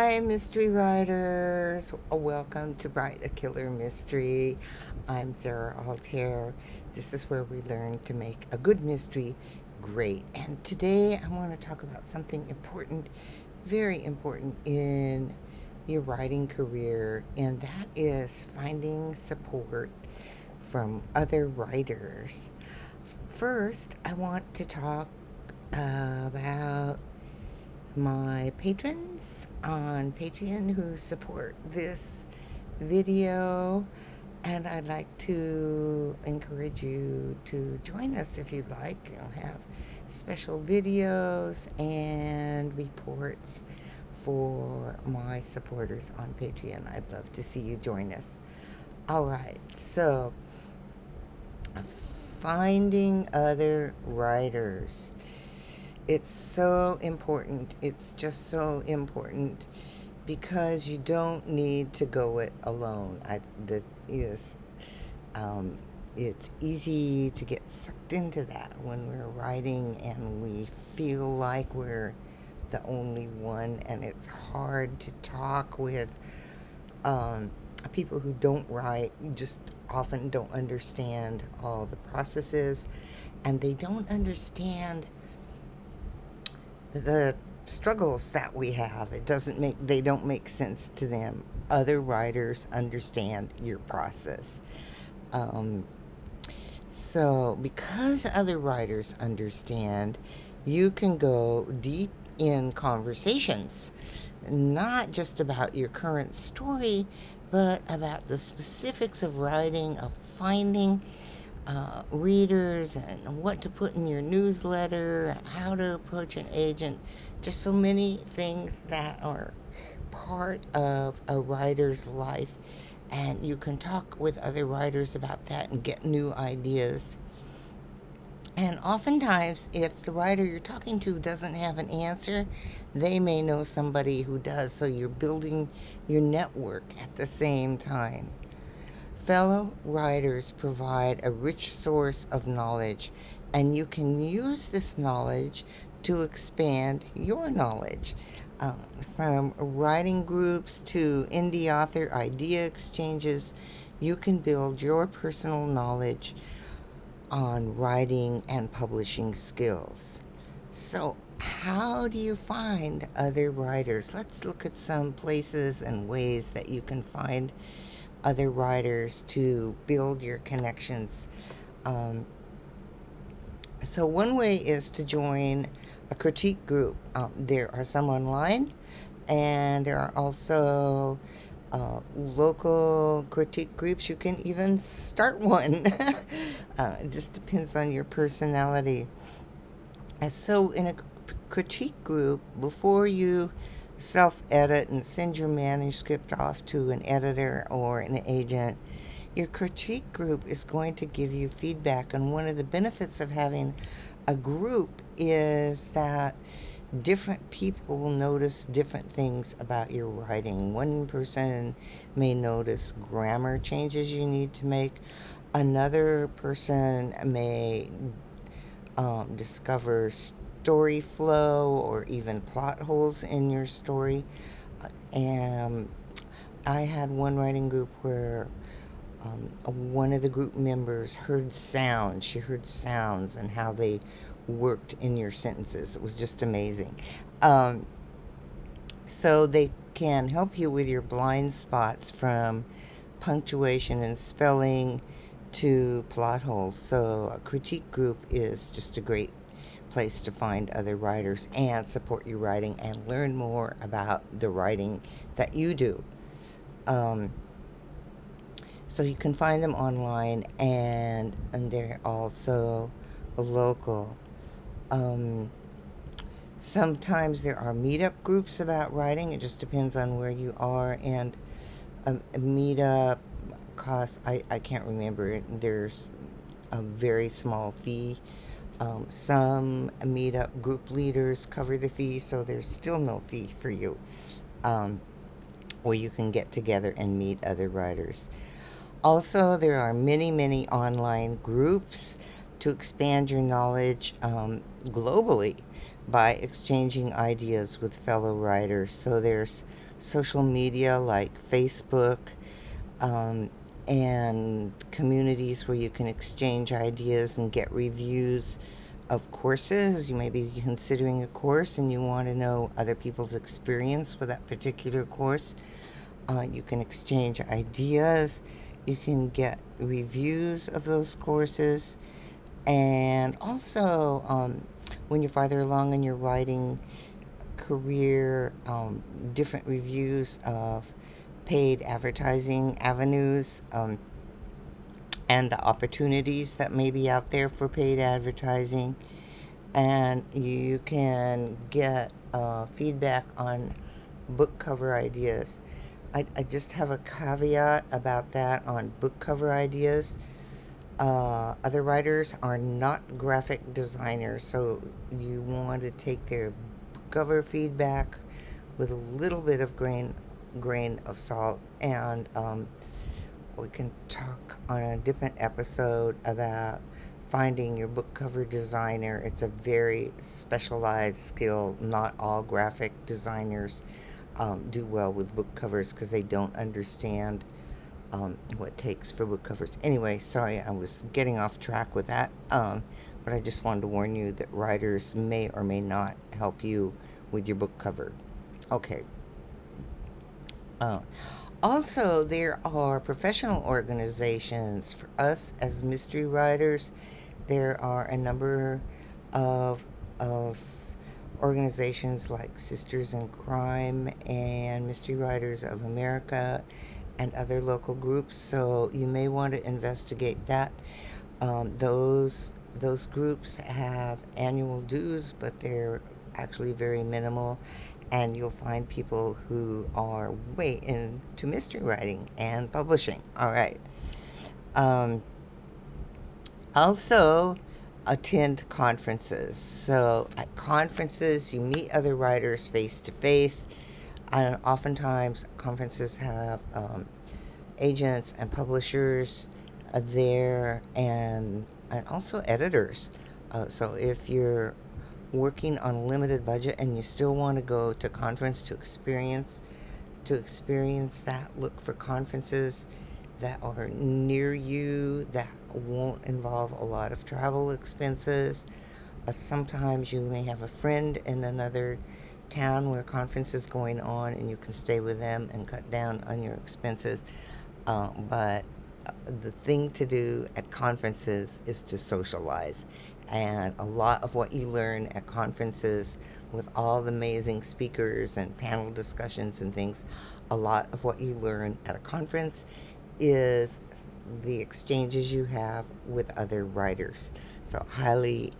Hi, mystery writers. Welcome to Write a Killer Mystery. I'm Sarah Altair. This is where we learn to make a good mystery great. And today I want to talk about something important, very important in your writing career, and that is finding support from other writers. First, I want to talk about my patrons on Patreon who support this video, and I'd like to encourage you to join us if you'd like. I'll have special videos and reports for my supporters on Patreon. I'd love to see you join us. All right, so finding other writers. It's so important. It's just so important because you don't need to go it alone. Is it's easy to get sucked into that when we're writing and we feel like we're the only one, and it's hard to talk with people who don't write. Just often don't understand all the processes, and they don't understand the struggles that we have. They don't make sense to them. Other writers understand your process. Um, so because other writers understand, you can go deep in conversations, not just about your current story, but about the specifics of writing, of finding readers, and what to put in your newsletter, how to approach an agent. Just so many things that are part of a writer's life. And you can talk with other writers about that and get new ideas. And oftentimes, if the writer you're talking to doesn't have an answer, they may know somebody who does. So you're building your network at the same time. Fellow writers provide a rich source of knowledge, and you can use this knowledge to expand your knowledge. From writing groups to indie author idea exchanges, you can build your personal knowledge on writing and publishing skills. So, how do you find other writers? Let's look at some places and ways that you can find other writers to build your connections. Um, so one way is to join a critique group. There are some online, and there are also local critique groups. You can even start one. It just depends on your personality. So in a critique group, before you self-edit and send your manuscript off to an editor or an agent, your critique group is going to give you feedback. And one of the benefits of having a group is that different people will notice different things about your writing. One person may notice grammar changes you need to make. Another person may discover story flow or even plot holes in your story. And I had one writing group where one of the group members heard sounds. She heard sounds and how they worked in your sentences. It was just amazing. So they can help you with your blind spots, from punctuation and spelling to plot holes. So a critique group is just a great place to find other writers and support your writing and learn more about the writing that you do. So you can find them online, and they're also local. Sometimes there are meetup groups about writing. It just depends on where you are, and a meetup costs, I can't remember. There's a very small fee. Some meetup group leaders cover the fee, so there's still no fee for you. Or you can get together and meet other writers. Also, there are many, many online groups to expand your knowledge globally by exchanging ideas with fellow writers. So there's social media like Facebook, um, and communities where you can exchange ideas and get reviews of courses. You may be considering a course and you want to know other people's experience with that particular course. You can exchange ideas. You can get reviews of those courses. And also, when you're farther along in your writing career, different reviews of paid advertising avenues, and the opportunities that may be out there for paid advertising. And you can get feedback on book cover ideas. I just have a caveat about that on book cover ideas. Other writers are not graphic designers, so you want to take their cover feedback with a little bit of grain of salt. And we can talk on a different episode about finding your book cover designer. It's a very specialized skill. Not all graphic designers do well with book covers because they don't understand what it takes for book covers. Anyway, sorry, I was getting off track with that. But I just wanted to warn you that writers may or may not help you with your book cover. Okay. Uh, Also, there are professional organizations for us as mystery writers. There are a number of organizations like Sisters in Crime and Mystery Writers of America and other local groups. So you may want to investigate that. Those groups have annual dues, but they're actually very minimal, and you'll find people who are way into mystery writing and publishing. All right. Um, Also, attend conferences. So at conferences, you meet other writers face to face, and oftentimes conferences have agents and publishers there, and also editors. So if you're working on a limited budget and you still want to go to conference to experience that, look for conferences that are near you that won't involve a lot of travel expenses. Sometimes you may have a friend in another town where a conference is going on and you can stay with them and cut down on your expenses. But the thing to do at conferences is to socialize. And a lot of what you learn at conferences, with all the amazing speakers and panel discussions and things, a lot of what you learn at a conference is the exchanges you have with other writers. So, highly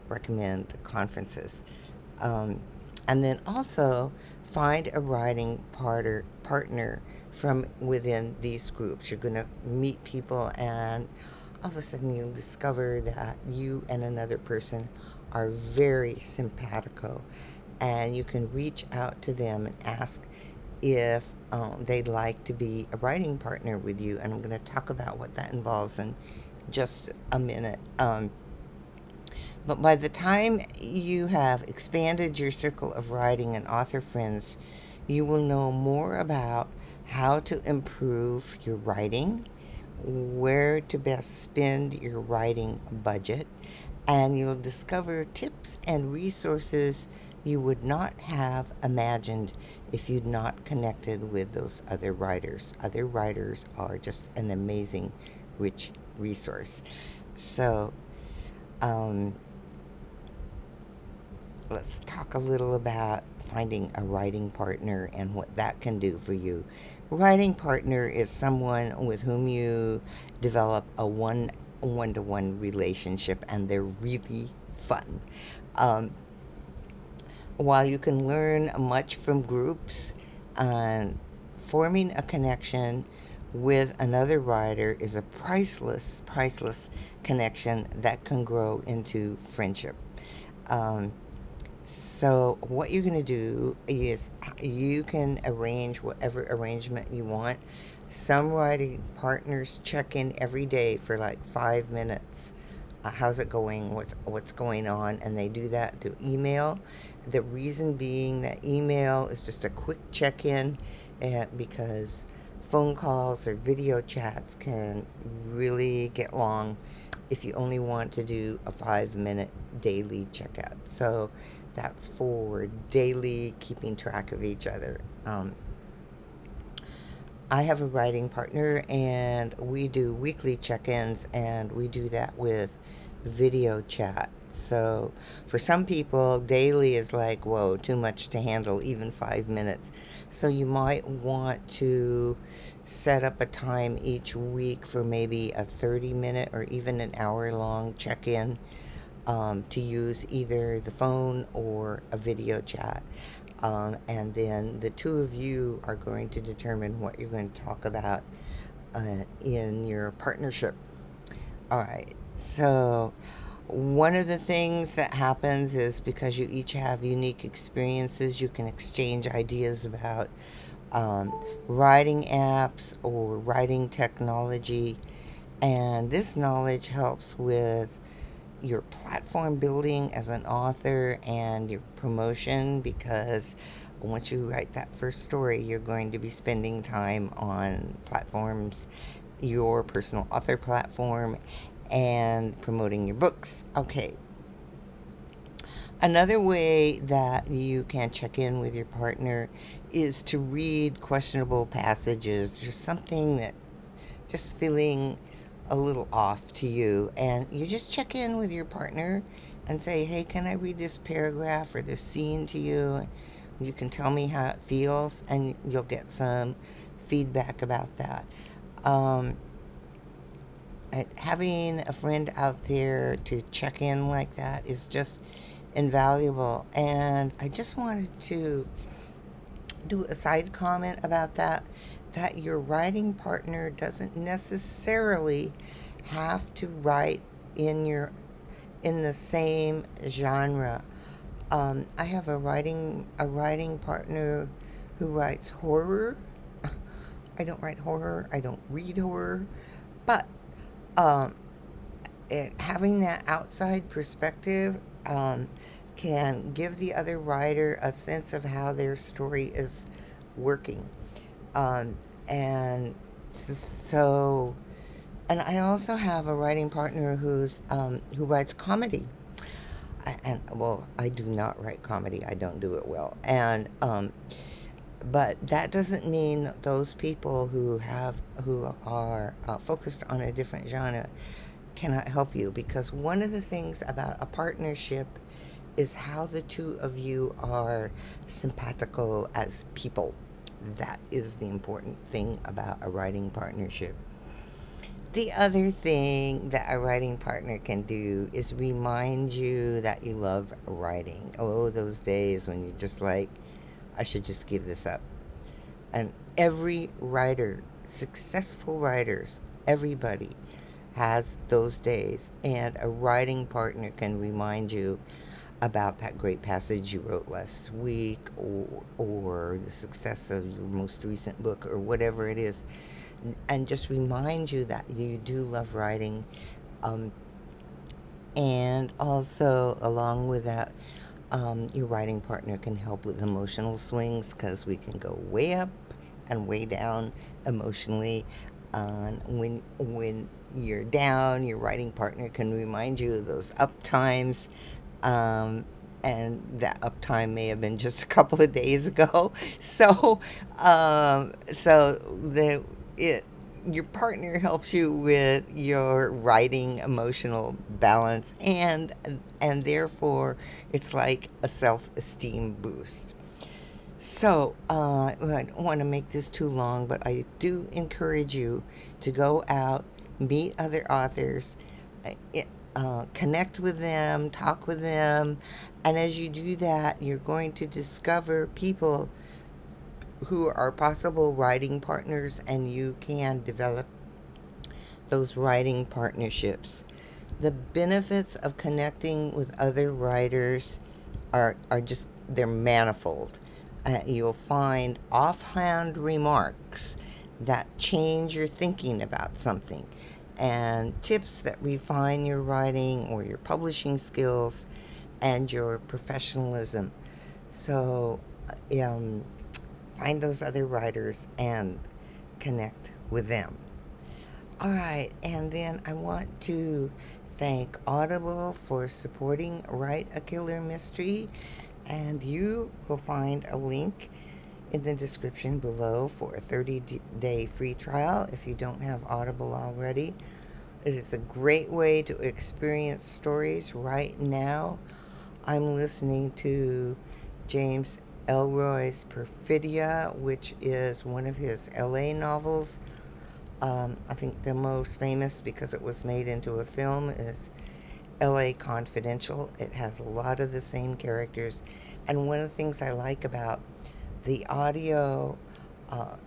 recommend conferences. Um, and then also find a writing partner from within these groups. You're going to meet people, and all of a sudden you'll discover that you and another person are very simpatico, and you can reach out to them and ask if they'd like to be a writing partner with you. And I'm going to talk about what that involves in just a minute. But by the time you have expanded your circle of writing and author friends, you will know more about how to improve your writing, where to best spend your writing budget, and you'll discover tips and resources you would not have imagined if you'd not connected with those other writers. Other writers are just an amazing, rich resource. So, um, let's talk a little about finding a writing partner and what that can do for you. Writing partner is someone with whom you develop a one to one relationship, and they're really fun. Um, while you can learn much from groups, uh, forming a connection with another writer is a priceless connection that can grow into friendship. Um, so what you're going to do is you can arrange whatever arrangement you want. Some writing partners check in every day for like 5 minutes how's it going, what's going on, and they do that through email. The reason being that email is just a quick check-in, because phone calls or video chats can really get long if you only want to do a 5-minute daily checkout. So that's for daily keeping track of each other. I have a writing partner, and we do weekly check ins, and we do that with video chat. So for some people, daily is like, whoa, too much to handle, even 5 minutes. So you might want to set up a time each week for maybe a 30-minute or even an hour long check in, to use either the phone or a video chat. And then the two of you are going to determine what you're going to talk about in your partnership. All right. So, one of the things that happens is because you each have unique experiences, you can exchange ideas about writing apps or writing technology. And this knowledge helps with your platform building as an author and your promotion, because once you write that first story, you're going to be spending time on platforms, your personal author platform, and promoting your books. Okay. Another way that you can check in with your partner is to read questionable passages. There's something that just feeling a little off to you, and you just check in with your partner and say, hey, can I read this paragraph or this scene to you? You can tell me how it feels, and you'll get some feedback about that. um, Having a friend out there to check in like that is just invaluable. And I just wanted to do a side comment about that, that your writing partner doesn't necessarily have to write in the same genre. I have a writing partner who writes horror. I don't write horror. I don't read horror, but um, having that outside perspective can give the other writer a sense of how their story is working. Um, and so, and I also have a writing partner who writes comedy. And well, I do not write comedy. I don't do it well. And but that doesn't mean those people who are focused on a different genre cannot help you, because one of the things about a partnership is how the two of you are simpatico as people. That is the important thing about a writing partnership. The other thing that a writing partner can do is remind you that you love writing. Oh, those days when you're just like, I should just give this up. And every writer, successful writers, everybody has those days. And a writing partner can remind you about that great passage you wrote last week, or the success of your most recent book, or whatever it is, and just remind you that you do love writing. Um, and also, along with that, your writing partner can help with emotional swings, because we can go way up and way down emotionally. When you're down, your writing partner can remind you of those up times. Um, and that uptime may have been just a couple of days ago. So it your partner helps you with your writing emotional balance, and therefore it's like a self-esteem boost. So, I don't want to make this too long, but I do encourage you to go out, meet other authors, uh, connect with them, talk with them, and as you do that, you're going to discover people who are possible writing partners, and you can develop those writing partnerships. The benefits of connecting with other writers are just, they're manifold. You'll find offhand remarks that change your thinking about something. and tips that refine your writing or your publishing skills and your professionalism. So, um, find those other writers and connect with them. All right, and then I want to thank Audible for supporting Write a Killer Mystery, and you will find a link in the description below for a 30-day free trial if you don't have Audible already. It is a great way to experience stories right now. I'm listening to James Elroy's Perfidia, which is one of his LA novels. I think the most famous because it was made into a film is LA Confidential. It has a lot of the same characters. And one of the things I like about the audio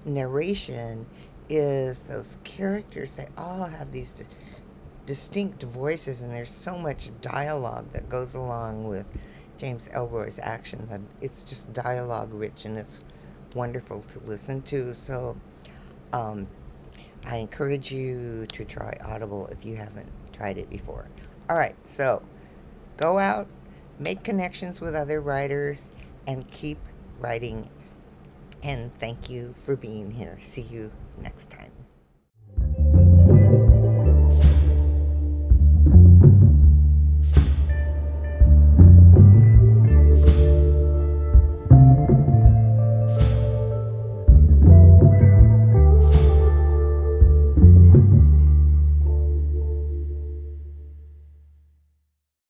narration is those characters, they all have these distinct voices, and there's so much dialogue that goes along with James Elroy's action that it's just dialogue rich and it's wonderful to listen to. So um, I encourage you to try Audible if you haven't tried it before. All right, so go out, make connections with other writers, and keep writing. And thank you for being here. See you next time.